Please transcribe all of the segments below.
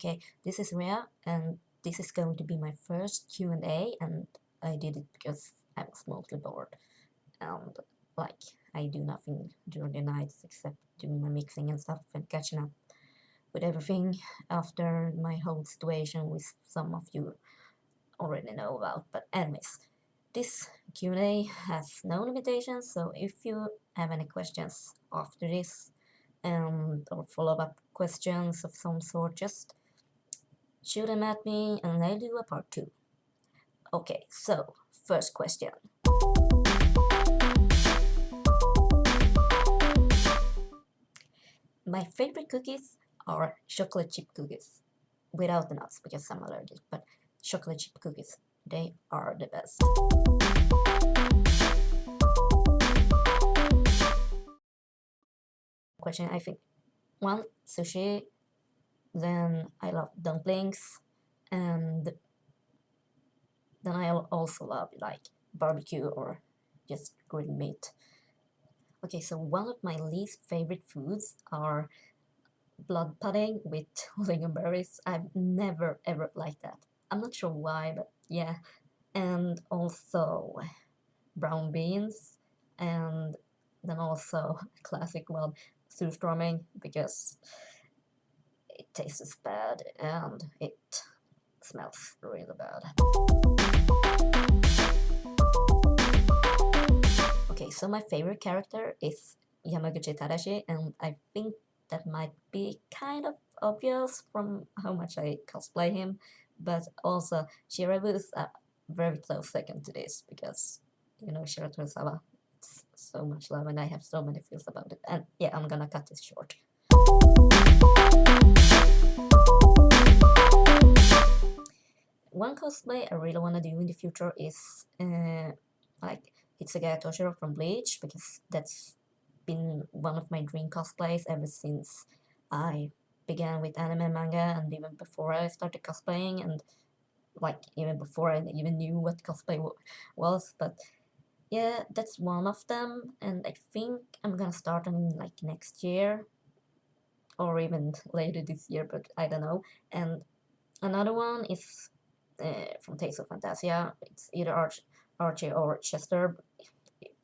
Okay, this is Rhea, and this is going to be my first Q&A, and I did it because I was mostly bored, and like, I do nothing during the nights except doing my mixing and stuff and catching up with everything after my whole situation, which some of you already know about. But anyways, this Q&A has no limitations, so if you have any questions after this, or follow-up questions of some sort, just shoot them at me and I'll do a part 2. Okay, so first question. My favorite cookies are chocolate chip cookies, without the nuts because I'm allergic, but chocolate chip cookies, they are the best. Question, I think 1, sushi, then I love dumplings, and then I also love like barbecue or just grilled meat. Okay, so one of my least favorite foods are blood pudding with lingonberries. I've never ever liked that. I'm not sure why, but yeah. And also brown beans, and then also classic one, surströmming, because it tastes bad and it smells really bad. Okay, so my favorite character is Yamaguchi Tadashi, and I think that might be kind of obvious from how much I cosplay him, but also Shirabu is a very close second to this, because, you know, Shira Tozawa, it's so much love and I have so many feels about it. And yeah, I'm gonna cut this short. One cosplay I really want to do in the future is like Hitsugaya Toshiro from Bleach, because that's been one of my dream cosplays ever since I began with anime and manga, and even before I started cosplaying, and like even before I even knew what cosplay was. But yeah, that's one of them, and I think I'm gonna start on like next year or even later this year, but I don't know. And another one is from Tales of Fantasia. It's either Archie or Chester.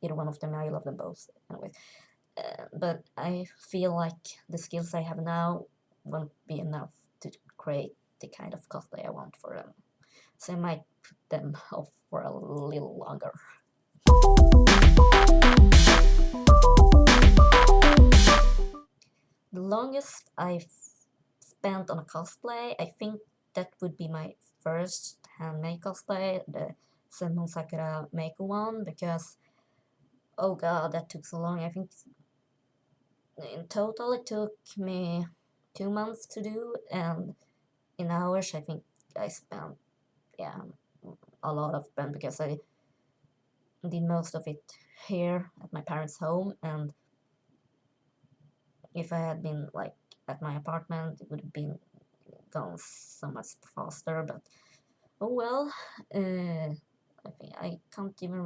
Either one of them, I love them both anyway. But I feel like the skills I have now won't be enough to create the kind of cosplay I want for them. So I might put them off for a little longer. The longest I've spent on a cosplay, I think that would be my first handmade cosplay, the Senmon Sakura Meiko one, because oh god, that took so long. I think in total it took me 2 months to do, and in hours I think I spent, yeah, a lot of them, because I did most of it here at my parents' home, and if I had been like at my apartment it would have been gone so much faster. But oh well. I think I can't even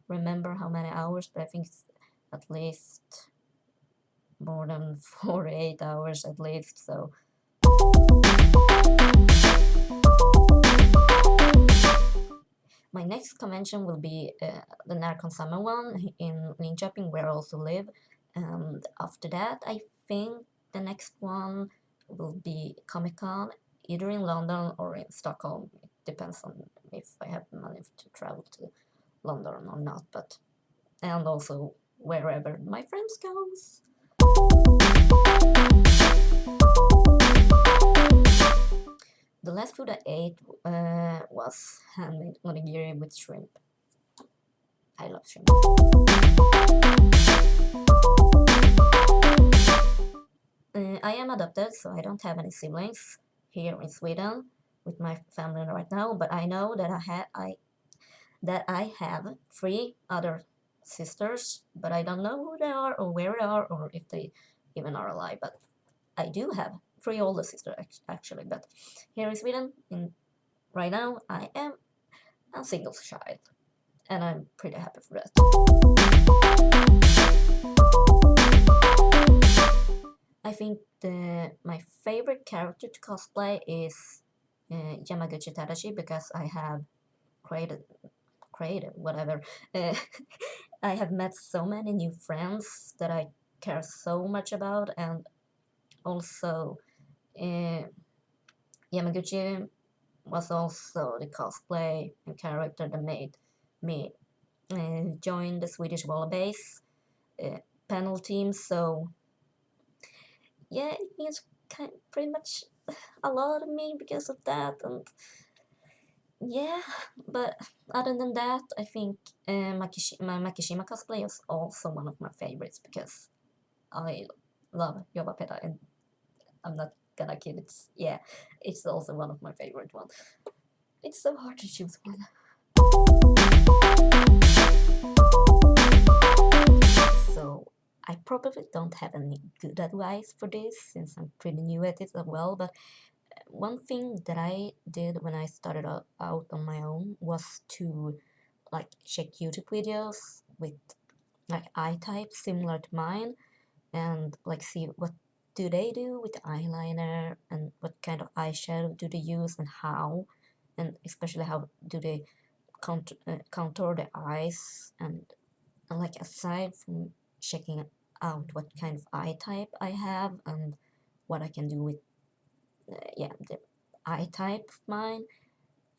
remember how many hours, but I think it's at least more than 48 hours at least. So my next convention will be the Narcon Summer one in Linköping, where I also live, and after that I think the next one will be Comic-Con, either in London or in Stockholm. It depends on if I have money to travel to London or not, but and also wherever my friends goes. The last food I ate was handmade onigiri with shrimp. I love shrimp. I am adopted, so I don't have any siblings here in Sweden with my family right now, but I know that I have 3 other sisters, but I don't know who they are or where they are or if they even are alive. But I do have 3 older sisters actually. But here in Sweden, right now, I am a single child, and I'm pretty happy for that. I think my favorite character to cosplay is Yamaguchi Tadashi, because I have created whatever. Uh, I have met so many new friends that I care so much about, and also Yamaguchi was also the cosplay and character that made me join the Swedish Wallabies panel team. So yeah, it means pretty much a lot of me because of that. And yeah, but other than that, I think my Makishima cosplay is also one of my favorites, because I love Yobapeda, and I'm not gonna kid, it's also one of my favorite ones. It's so hard to choose one. So I probably don't have any good advice for this, since I'm pretty new at it as well, but one thing that I did when I started out on my own was to like check YouTube videos with like eye types similar to mine, and like see what do they do with the eyeliner, and what kind of eyeshadow do they use, and how, and especially how do they contour the eyes, and like aside from checking out what kind of eye type I have and what I can do with the eye type of mine,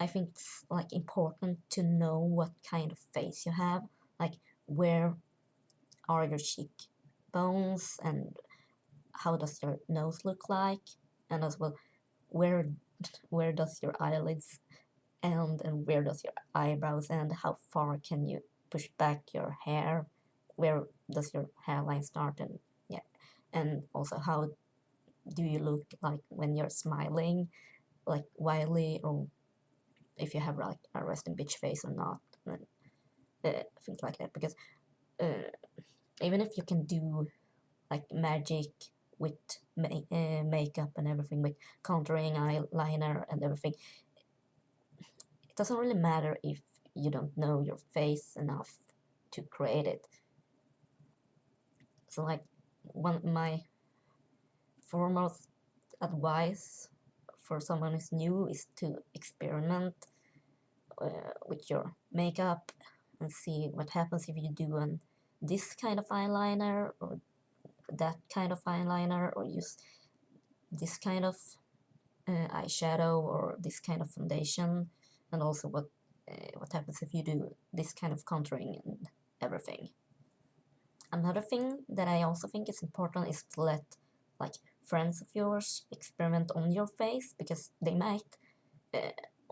I think it's like important to know what kind of face you have, like where are your cheek bones, and how does your nose look like, and as well where does your eyelids end, and where does your eyebrows end, how far can you push back your hair, where does your hairline start, and yeah, and also how do you look like when you're smiling, like wildly, or if you have like a resting bitch face or not, and things like that, because even if you can do like magic with makeup and everything, with contouring, eyeliner and everything, it doesn't really matter if you don't know your face enough to create it. So like my foremost advice for someone who's new is to experiment with your makeup and see what happens if you do this kind of eyeliner or that kind of eyeliner, or use this kind of eyeshadow or this kind of foundation, and also what happens if you do this kind of contouring and everything. Another thing that I also think is important is to let like friends of yours experiment on your face, because they might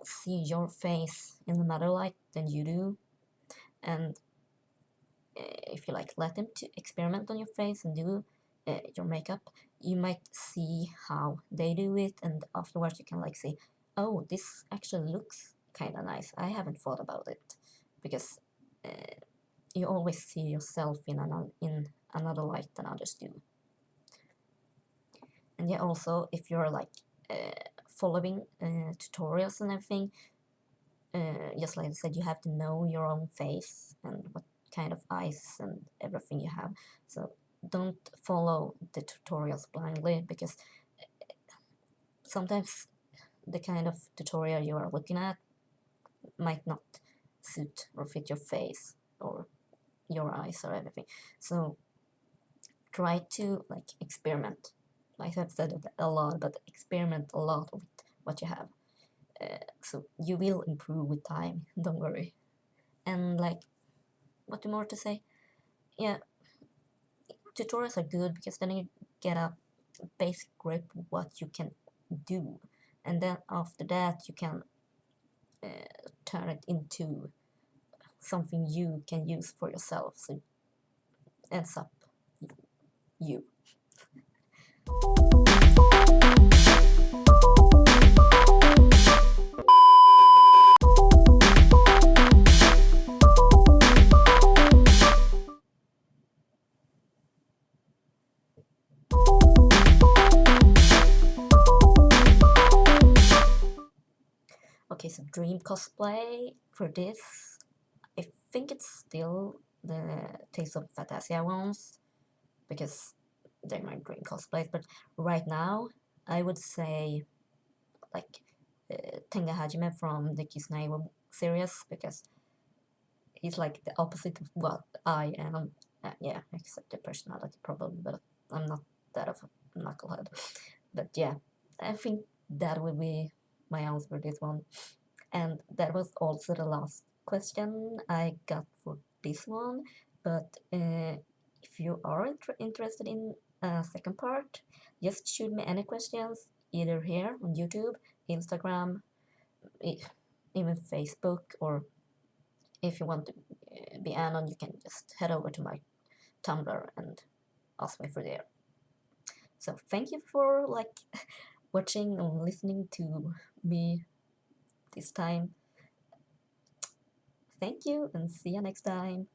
see your face in another light than you do, and if you like let them to experiment on your face and do your makeup, you might see how they do it, and afterwards you can like say, oh, this actually looks kind of nice, I haven't thought about it, because you always see yourself in another light than others do. And yeah, also if you're like following tutorials and everything, just like I said, you have to know your own face and what kind of eyes and everything you have. So don't follow the tutorials blindly, because sometimes the kind of tutorial you are looking at might not suit or fit your face or your eyes or everything. So try to like experiment. I have said it a lot, but experiment a lot with what you have. So you will improve with time, don't worry. And like, what more to say? Yeah, tutorials are good because then you get a basic grip what you can do, and then after that you can turn it into something you can use for yourself, so it ends up you. Okay, so dream cosplay for this, I think it's still the Taste of Fantasia ones, because they're my dream cosplays. But right now, I would say like Tenga Hajime from the Kisnaiwa series, because he's like the opposite of what I am. Yeah, except the personality probably, but I'm not that of a knucklehead. But yeah, I think that would be my answer for this one. And that was also the last question I got for this one. But if you are interested in a second part, just shoot me any questions either here on YouTube, Instagram, even Facebook, or if you want to be anon, you can just head over to my Tumblr and ask me for there. So thank you for like watching and listening to me this time. Thank you and see you next time.